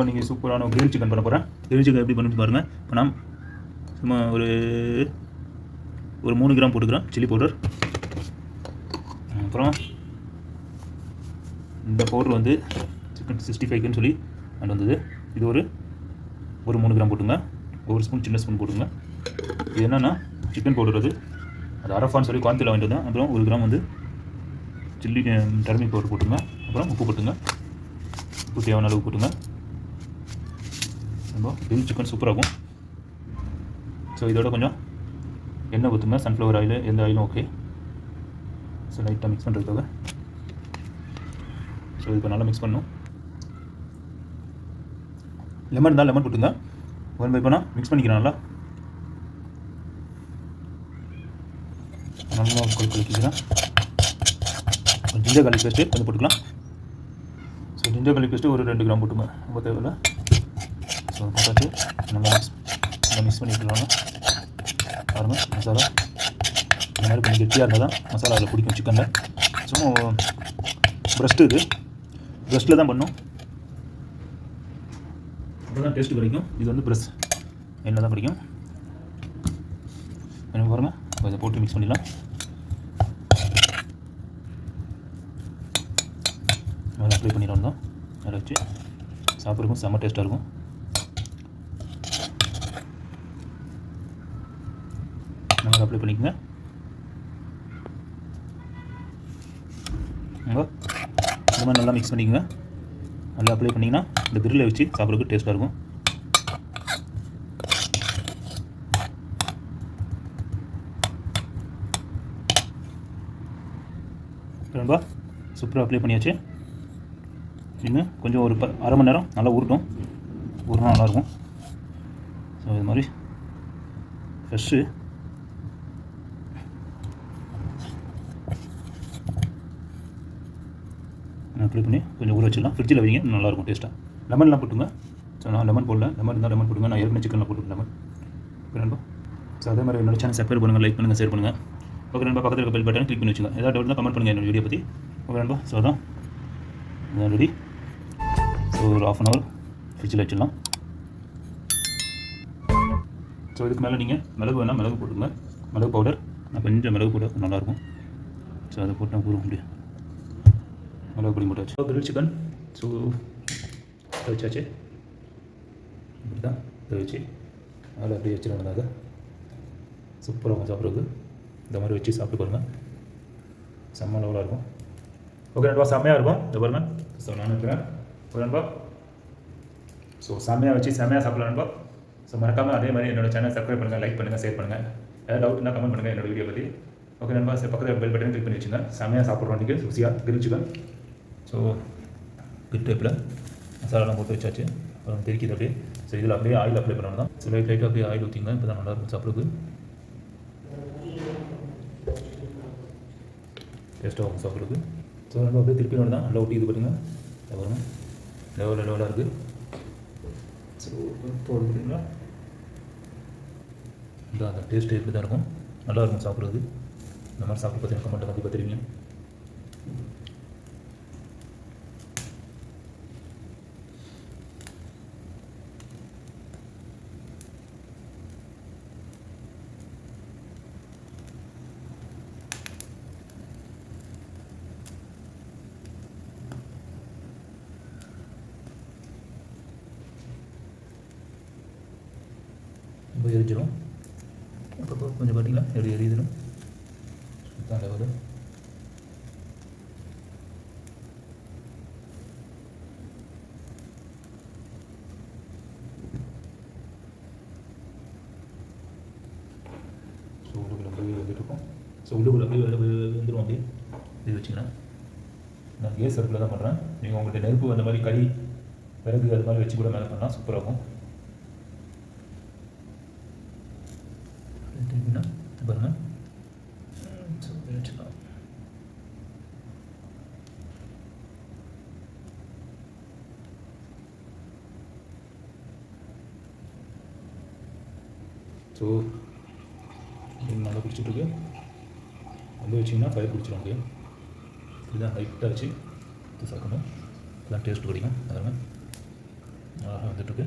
நீங்கள் சூப்பரான grill chicken பண்ண போகிறேன். கிரில் சிக்கன் எப்படி பண்ணி பாருங்கள். இப்போ நான் சும்மா ஒரு 3 கிராம் போட்டுக்கிறேன் சில்லி பவுடர். அப்புறம் இந்த பவுடர் வந்து சிக்கன் 65க்குன்னு சொல்லி அது வந்தது. இது ஒரு 3 கிராம் போட்டுங்க. ஒரு ஸ்பூன் சின்ன ஸ்பூன் போட்டுங்க. இது என்னென்னா சிக்கன் பவுடர் அது அரஃபான்னு சொல்லி குவான்டிட்டியில் வாங்கிட்டு வந்தேன். அப்புறம் 1 கிராம் வந்து சில்லி டர்மிக் பவுடர் போட்டுங்க. அப்புறம் உப்பு போட்டுங்க. உப்பு தேவையான அளவு போட்டுங்க. ரொம்ப கிரில் சிக்கன் சூப்பராக இருக்கும். ஸோ இதோட கொஞ்சம் எண்ணெய் ஊற்றுங்க. சன்ஃப்ளவர் ஆயில் எந்த ஆயிலும் ஓகே. ஸோ லைட்டாக மிக்ஸ் பண்ணுறதுக்காக ஸோ இப்போ நல்லா மிக்ஸ் பண்ணணும். லெமன் இருந்தால் லெமன் போட்டுங்க. ஒன் பை பண்ணால் மிக்ஸ் பண்ணிக்கிறேன். நல்லா கொதிக்கிறேன். ஜிஞ்சர் கார்லிக் பேஸ்ட்டு கொஞ்சம் போட்டுக்கலாம். ஸோ ஜிஞ்சர் கார்லிக் பேஸ்ட்டு ஒரு 2 கிராம் போட்டுங்க. ரொம்ப தேவையில்லை. ஸோ போட்டாச்சு. நல்லா மிக்ஸ் பண்ணி விட்டுருவாங்க. பாருங்கள் மசாலா இந்த மாதிரி கொஞ்சம் கெட்டியாக இருந்தால் தான் மசாலா அதில் பிடிக்கும் சிக்கனில். சும்மா ப்ரெஸ்ட்டு இது ப்ரெஸ்ட்டில் தான் பண்ணும். அப்போ தான் டேஸ்ட்டு கிடைக்கும். இது வந்து ப்ரெஸ் எண்ணெய் தான் பிடிக்கும். எனக்கு பாருங்கள் இதை போட்டு மிக்ஸ் பண்ணிடலாம். அதை அப்ளை பண்ணிடலாம் தான் அதை வச்சு சாப்பிட்றதுக்கும் செம்ம டேஸ்ட்டாக இருக்கும். நம்ம அப்ளை பண்ணிக்கோங்க. இந்த மாதிரி நல்லா மிக்ஸ் பண்ணிக்கோங்க. நல்லா அப்ளை பண்ணிங்கன்னா இந்த கிரில்லை வச்சு சாப்பிட்றதுக்கு டேஸ்ட்டாக இருக்கும். ரொம்ப சூப்பராக அப்ளை பண்ணியாச்சு. இன்னும் கொஞ்சம் ஒரு அரை மணி நேரம் நல்லா ஊறட்டும். ஊறினா நல்லாயிருக்கும். ஸோ இது மாதிரி ஃப்ரெஷ்ஷு அப்ளை பண்ணி கொஞ்சம் ஊற வச்சிடலாம். ஃப்ரிட்ஜில் வைங்க, நல்லாயிருக்கும் டேஸ்ட்டாக. லெமன்லாம் போட்டுங்க. ஸோ நான் லெமன் போடல. லெமன் இருந்தால் லெமன் போட்டுங்க. நான் ஏற்கனவே சிக்கனில் போட்டுருக்கேன் லெமன். ஓகே நண்பா. ஸோ அதே மாதிரி என்னோட சேனல் சப்ஸ்கிரைப் பண்ணுங்கள், லைக் பண்ணுங்கள், ஷேர் பண்ணுங்கள். ஓகே நண்பா. பக்கத்தில் இருக்க பெல் பட்டன் கிளிக் பண்ணி வச்சுங்க. ஏதாவது டவுட்னா கமெண்ட் பண்ணுங்கள் என்னோட வீடியோ பற்றி. ஓகே நண்பா. ஸோ அதான் ரெடி. ஸோ ஒரு 1/2 அன் ஹவர் ஃப்ரிட்ஜில் வச்சிடலாம். ஸோ இதுக்கு மேலே நீங்கள் மிளகு வேணால் மிளகு போட்டுங்க. மிளகு பவுடர் நான் கொஞ்சம் மிளகு போட நல்லாயிருக்கும். ஸோ அதை போட்டு நான் கூற முடியும். மிளகு பொடி போட்டாச்சு. கிரில் சிக்கன் ஸோ வச்சாச்சு. இப்படி தான் வச்சு அதில் அப்படியே வச்சுருந்தாங்க சூப்பராக சாப்பிட்றதுக்கு. இந்த மாதிரி வச்சு சாப்பிட்டு பாருங்கள். செம்ம லெவலாக இருக்கும். ஓகே நண்பா. செம்மையாக இருக்கும். இந்த பாருங்கள். ஸோ நான் இருக்கிறேன். ஓகே நண்பா. ஸோ செம்மையாக வச்சு செம்மையாக சாப்பிடலாம் நண்பா. ஸோ மறக்காமல் அதே மாதிரி என்னோட சேனல் சப்ஸ்கிரைப் பண்ணுங்கள், லைக் பண்ணுங்கள், ஷேர் பண்ணுங்கள். ஏதாவது டவுட்னா கமெண்ட் பண்ணுங்கள் என்னோட வீடியோ பற்றி. ஓகே நண்பா. சரி பக்கத்தில் பெல் பட்டன் கிளிக் பண்ணி வச்சுங்க. செம்மையாக சாப்பிட்றோம் இன்றைக்கி ருசியாக கிரில் சிக்கன். ஸோ கிட் டைப்பில் மசாலாலாம் போட்டு வச்சாச்சு. அப்புறம் தெரிக்கிது அப்படியே. ஸோ இதில் அப்படியே ஆயில் அப்ளை பண்ணணும் தான். ஸோ லைட்டாக அப்படியே ஆயில் ஊற்றிங்க. இப்போ தான் நல்லாயிருக்கும் சாப்பிட்றதுக்கு. டேஸ்ட்டாக இருக்கும் சாப்பிட்றதுக்கு. ஸோ நம்ம அப்படியே திருப்பி தான் நல்லா ஊட்டி இது பண்ணுங்க. பாருங்கள் லெவலாக இருக்குது. ஸோ போட முடியுங்களா? இந்த அந்த டேஸ்ட்டு எப்படி தான் இருக்கும். நல்லாயிருக்கும் சாப்பிட்றது. இந்த மாதிரி சாப்பிட்டு பார்த்தீங்கன்னா கமெண்ட்டை கண்டிப்பாக தெரிவிங்க. ரொம்ப எரிஞ்சிடும். அப்போ கொஞ்சம் பார்த்தீங்களா எப்படி எரியுதுடும். சுத்தம் லெவலு. ஸோ உள்ளுக்குள்ள அப்படியே வந்துட்டுருக்கோம். ஸோ உள்ளுக்குள்ள அப்படியே வந்துடும். அப்படியே இது வச்சுக்கலாம். நான் கேஸ் அடுப்பில் தான் பண்ணுறேன். நீங்கள் உங்கள்கிட்ட நெருப்பு அந்த மாதிரி கறி விறகு அது மாதிரி வச்சு கூட மேலே பண்ணால் சூப்பராக இருக்கும். பாருங்கள். வச்சுக்கலாம். ஸோ நல்லா பிடிச்சிட்ருக்கு. வந்து வச்சிங்கன்னா ஃபயர் பிடிச்சிடும். அப்படியே இதுதான் ஹைட்டாக வச்சு சாப்பிடணும். இதுதான் டேஸ்ட் கிடைக்கும். அதனால் அழகாக வந்துட்டுருக்கு.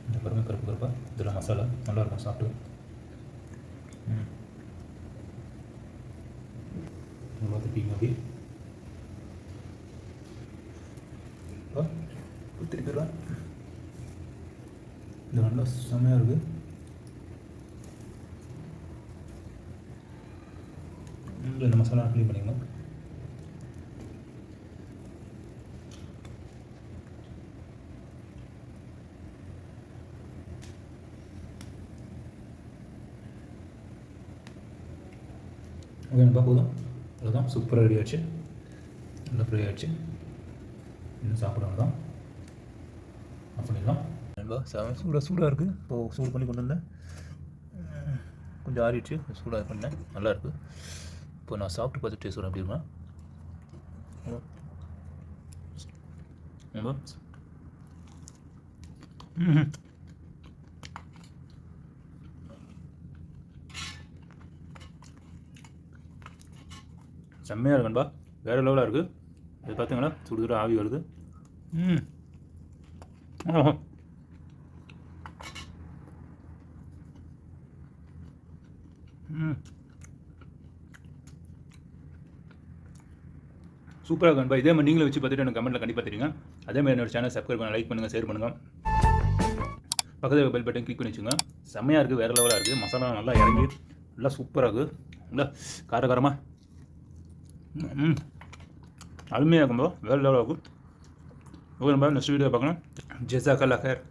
இந்த பாருங்க கருப்பு கருப்பாக இதில் மசாலா நல்லாயிருக்கும் சாப்பிட்டு. பார்த்துட்டீங்க அப்படி திருப்பிடுறேன். இது நல்லா செம்மையாக இருக்குது. இந்த மசாலா க்ளீன் பண்ணிக்கணும். ஓகேப்பா போதும். அதுதான் சூப்பராக ரெடி ஆச்சு. நல்லா ஃப்ரை ஆகிடுச்சு. இன்னும் சாப்பிடணும் தான் ஆஃப் பண்ணிடலாம். நண்பா சூடாக இருக்குது. இப்போது சூடு பண்ணி கொண்டு வந்தேன். கொஞ்சம் ஆறிடுச்சு. சூடாக பண்ணேன். நல்லா இருக்குது. இப்போ நான் சாப்பிட்டு பார்த்து டேஸ்ட் வரேன். எப்படி இருக்குன்னா செம்மையாக இருக்குன்பா. வேறு லெவலாக இருக்குது. இது பார்த்தீங்களா சுடு சுட ஆவி வருது. சூப்பராக இருக்குன்பா. இதே மாதிரி நீங்களும் வச்சு பார்த்துட்டு எனக்கு கமெண்ட்டில் கண்டிப்பாக தெரியுங்க. அதேமாதிரி என்னோட சேனல் சப்ஸ்கிரைப் பண்ண, லைக் பண்ணுங்கள், ஷேர் பண்ணுங்கள். பக்கத்தில் பெல் பட்டன் கிளிக் பண்ணி வச்சுங்க. செம்மையாக இருக்குது. வேறு லெவலாக இருக்குது. மசாலா நல்லா இறங்கி நல்லா சூப்பராக இருக்குது. நல்லா காரகாரமாக அருமையாக இருக்கும்போது வேறு லெவலாக இருக்கும். ஓகே நம்ம நெக்ஸ்ட் வீடியோ பார்க்கலாம். ஜெஸாக்கல்லா கேர்.